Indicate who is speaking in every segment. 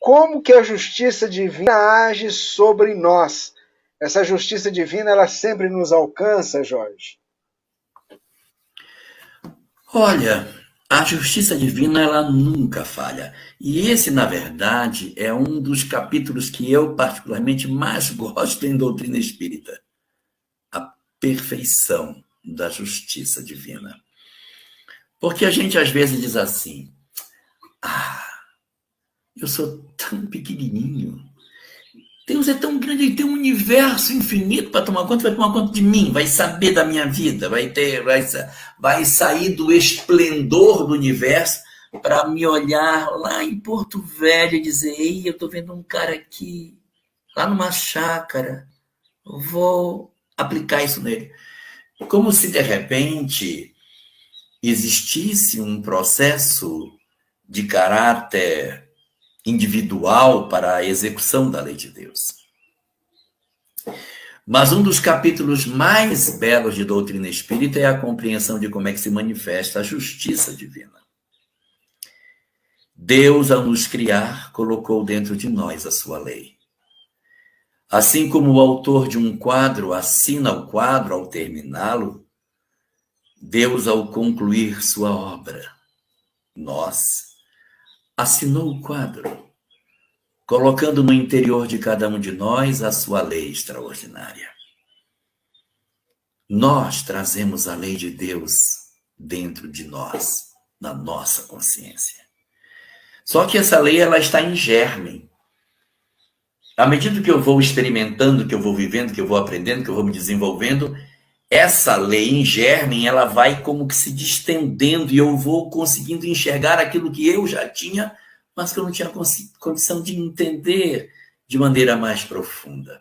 Speaker 1: como que a justiça divina age sobre nós. Essa justiça divina, ela sempre nos alcança, Jorge?
Speaker 2: Olha, a justiça divina ela nunca falha. E esse, na verdade, é um dos capítulos que eu particularmente mais gosto em doutrina espírita. A perfeição da justiça divina. Porque a gente às vezes diz assim: "Ah, eu sou tão pequenininho. Deus é tão grande, ele tem um universo infinito para tomar conta, vai tomar conta de mim, vai saber da minha vida, vai sair do esplendor do universo para me olhar lá em Porto Velho e dizer: ei, eu estou vendo um cara aqui, lá numa chácara, eu vou aplicar isso nele." Como se de repente existisse um processo de caráter individual para a execução da lei de Deus. Mas um dos capítulos mais belos de doutrina espírita é a compreensão de como é que se manifesta a justiça divina. Deus, ao nos criar, colocou dentro de nós a sua lei. Assim como o autor de um quadro assina o quadro ao terminá-lo, Deus, ao concluir sua obra, assinou o quadro, colocando no interior de cada um de nós a sua lei extraordinária. Nós trazemos a lei de Deus dentro de nós, na nossa consciência. Só que essa lei ela está em germe. À medida que eu vou experimentando, que eu vou vivendo, que eu vou aprendendo, que eu vou me desenvolvendo, essa lei em germe, ela vai como que se distendendo e eu vou conseguindo enxergar aquilo que eu já tinha, mas que eu não tinha condição de entender de maneira mais profunda.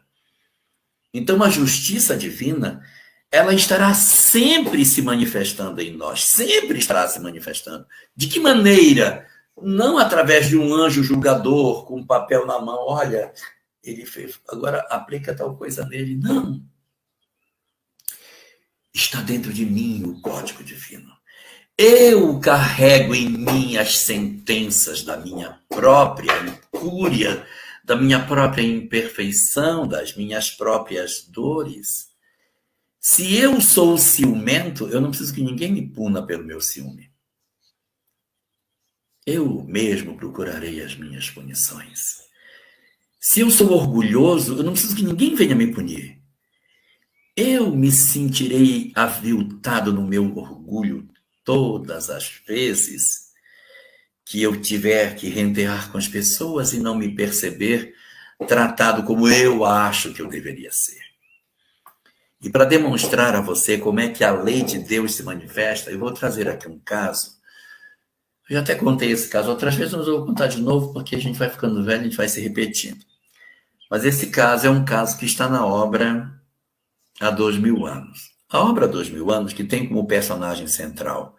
Speaker 2: Então, a justiça divina, ela estará sempre se manifestando em nós, sempre estará se manifestando. De que maneira? Não através de um anjo julgador com um papel na mão, olha, ele fez, agora aplica tal coisa nele. Não. Está dentro de mim o código divino. Eu carrego em mim as sentenças da minha própria incúria, da minha própria imperfeição, das minhas próprias dores. Se eu sou ciumento, eu não preciso que ninguém me puna pelo meu ciúme. Eu mesmo procurarei as minhas punições. Se eu sou orgulhoso, eu não preciso que ninguém venha me punir. Eu me sentirei aviltado no meu orgulho todas as vezes que eu tiver que rentear com as pessoas e não me perceber tratado como eu acho que eu deveria ser. E para demonstrar a você como é que a lei de Deus se manifesta, eu vou trazer aqui um caso. Eu já até contei esse caso outras vezes, mas eu vou contar de novo porque a gente vai ficando velho e a gente vai se repetindo. Mas esse caso é um caso que está na obra há 2000 anos. A obra 2000 anos, que tem como personagem central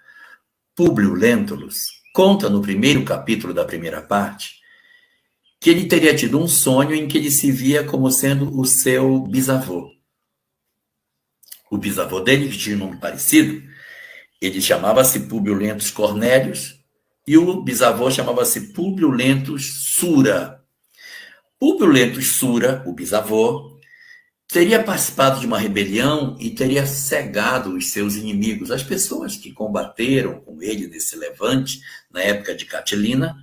Speaker 2: Públio Lentulus, conta no primeiro capítulo da primeira parte que ele teria tido um sonho em que ele se via como sendo o seu bisavô. O bisavô dele, que tinha um nome parecido, ele chamava-se Públio Lentulus Cornélius e o bisavô chamava-se Públio Lentulus Sura. Públio Lentulus Sura, o bisavô, teria participado de uma rebelião e teria cegado os seus inimigos, as pessoas que combateram com ele nesse levante, na época de Catilina.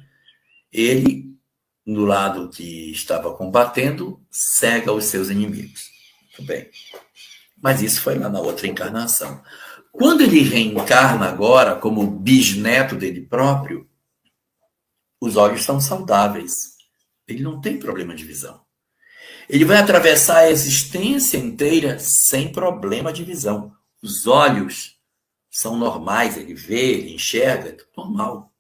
Speaker 2: Ele, no lado que estava combatendo, cega os seus inimigos. Muito bem. Mas isso foi lá na outra encarnação. Quando ele reencarna agora como bisneto dele próprio, os olhos são saudáveis. Ele não tem problema de visão. Ele vai atravessar a existência inteira sem problema de visão. Os olhos são normais, ele vê, ele enxerga, é tudo normal.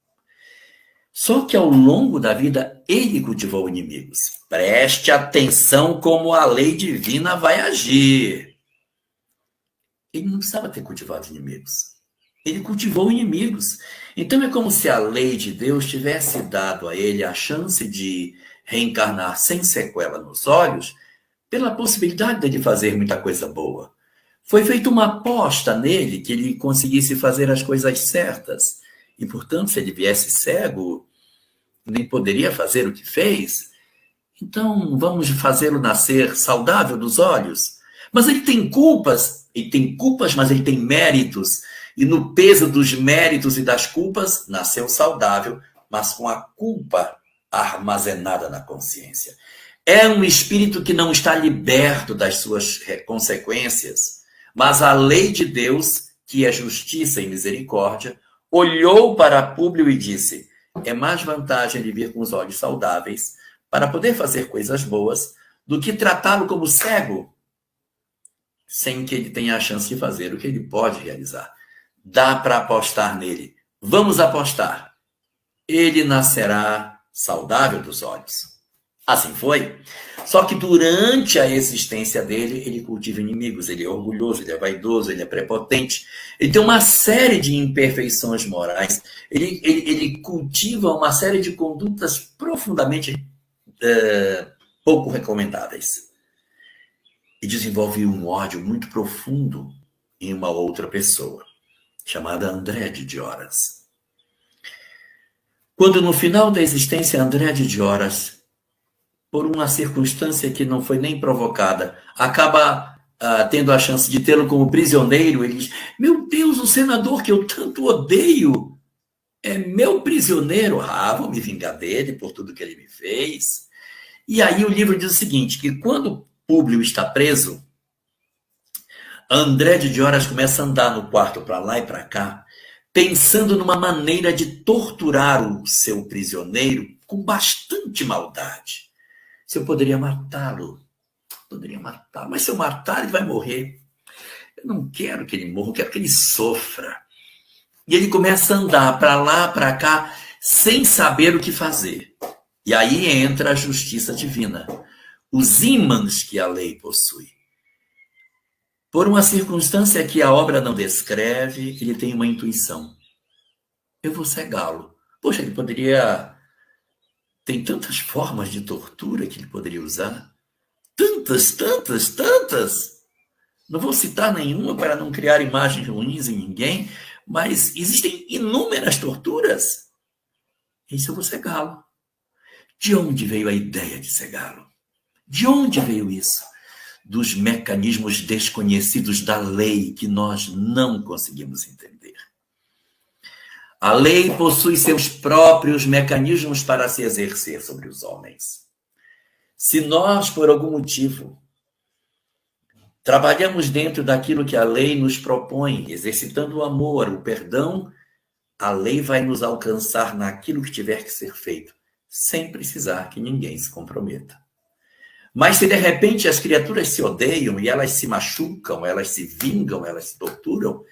Speaker 2: Só que ao longo da vida, ele cultivou inimigos. Preste atenção como a lei divina vai agir. Ele não precisava ter cultivado inimigos. Ele cultivou inimigos. Então é como se a lei de Deus tivesse dado a ele a chance de reencarnar sem sequela nos olhos, pela possibilidade dele fazer muita coisa boa. Foi feita uma aposta nele que ele conseguisse fazer as coisas certas. E, portanto, se ele viesse cego, nem poderia fazer o que fez, então vamos fazê-lo nascer saudável dos olhos. Mas ele tem culpas, mas ele tem méritos. E no peso dos méritos e das culpas, nasceu saudável, mas com a culpa armazenada na consciência. É um espírito que não está liberto das suas consequências, mas a lei de Deus, que é justiça e misericórdia, olhou para Públio e disse: é mais vantagem ele vir com os olhos saudáveis para poder fazer coisas boas do que tratá-lo como cego, sem que ele tenha a chance de fazer o que ele pode realizar. Dá para apostar nele. Vamos apostar. Ele nascerá saudável dos olhos. Assim foi. Só que durante a existência dele, ele cultiva inimigos. Ele é orgulhoso, ele é vaidoso, ele é prepotente. Ele tem uma série de imperfeições morais. Ele cultiva uma série de condutas profundamente pouco recomendáveis. E desenvolve um ódio muito profundo em uma outra pessoa, chamada André de Dioras. Quando no final da existência André de Dioras, por uma circunstância que não foi nem provocada, acaba tendo a chance de tê-lo como prisioneiro, ele diz: meu Deus, o senador que eu tanto odeio é meu prisioneiro. Vou me vingar dele por tudo que ele me fez. E aí o livro diz o seguinte, que quando Públio está preso, André de Dioras começa a andar no quarto para lá e para cá, pensando numa maneira de torturar o seu prisioneiro com bastante maldade. Se eu poderia matá-lo, mas se eu matar, ele vai morrer. Eu não quero que ele morra, eu quero que ele sofra. E ele começa a andar para lá, para cá, sem saber o que fazer. E aí entra a justiça divina, os ímãs que a lei possui. Por uma circunstância que a obra não descreve, ele tem uma intuição. Eu vou cegá-lo. Poxa, ele poderia... Tem tantas formas de tortura que ele poderia usar. Tantas. Não vou citar nenhuma para não criar imagens ruins em ninguém, mas existem inúmeras torturas. Isso eu vou cegá-lo. De onde veio a ideia de cegá-lo? De onde veio isso? Dos mecanismos desconhecidos da lei que nós não conseguimos entender. A lei possui seus próprios mecanismos para se exercer sobre os homens. Se nós, por algum motivo, trabalhamos dentro daquilo que a lei nos propõe, exercitando o amor, o perdão, a lei vai nos alcançar naquilo que tiver que ser feito, sem precisar que ninguém se comprometa. Mas se de repente as criaturas se odeiam e elas se machucam, elas se vingam, elas se torturam,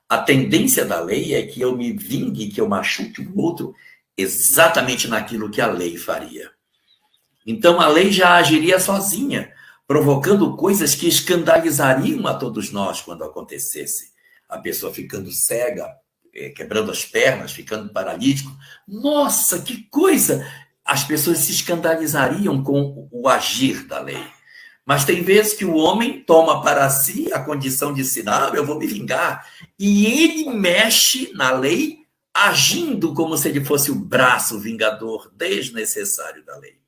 Speaker 2: a tendência da lei é que eu me vingue, que eu machuque o outro exatamente naquilo que a lei faria. Então a lei já agiria sozinha, provocando coisas que escandalizariam a todos nós quando acontecesse. A pessoa ficando cega, quebrando as pernas, ficando paralítico. Nossa, que coisa! As pessoas se escandalizariam com o agir da lei. Mas tem vezes que o homem toma para si a condição de si, eu vou me vingar. E ele mexe na lei, agindo como se ele fosse o braço vingador desnecessário da lei.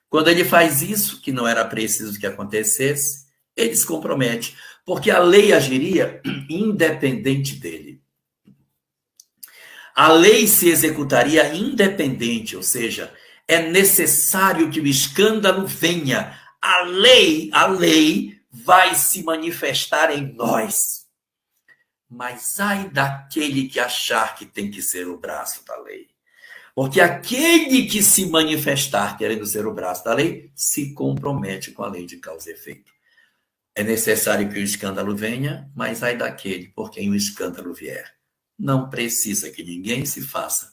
Speaker 2: Quando ele faz isso, que não era preciso que acontecesse, ele se compromete, porque a lei agiria independente dele. A lei se executaria independente, ou seja, é necessário que o escândalo venha. A lei vai se manifestar em nós. Mas ai daquele que achar que tem que ser o braço da lei. Porque aquele que se manifestar querendo ser o braço da lei, se compromete com a lei de causa e efeito. É necessário que o escândalo venha, mas ai daquele por quem o escândalo vier. Não precisa que ninguém se faça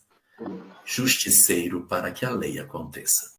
Speaker 2: justiceiro para que a lei aconteça.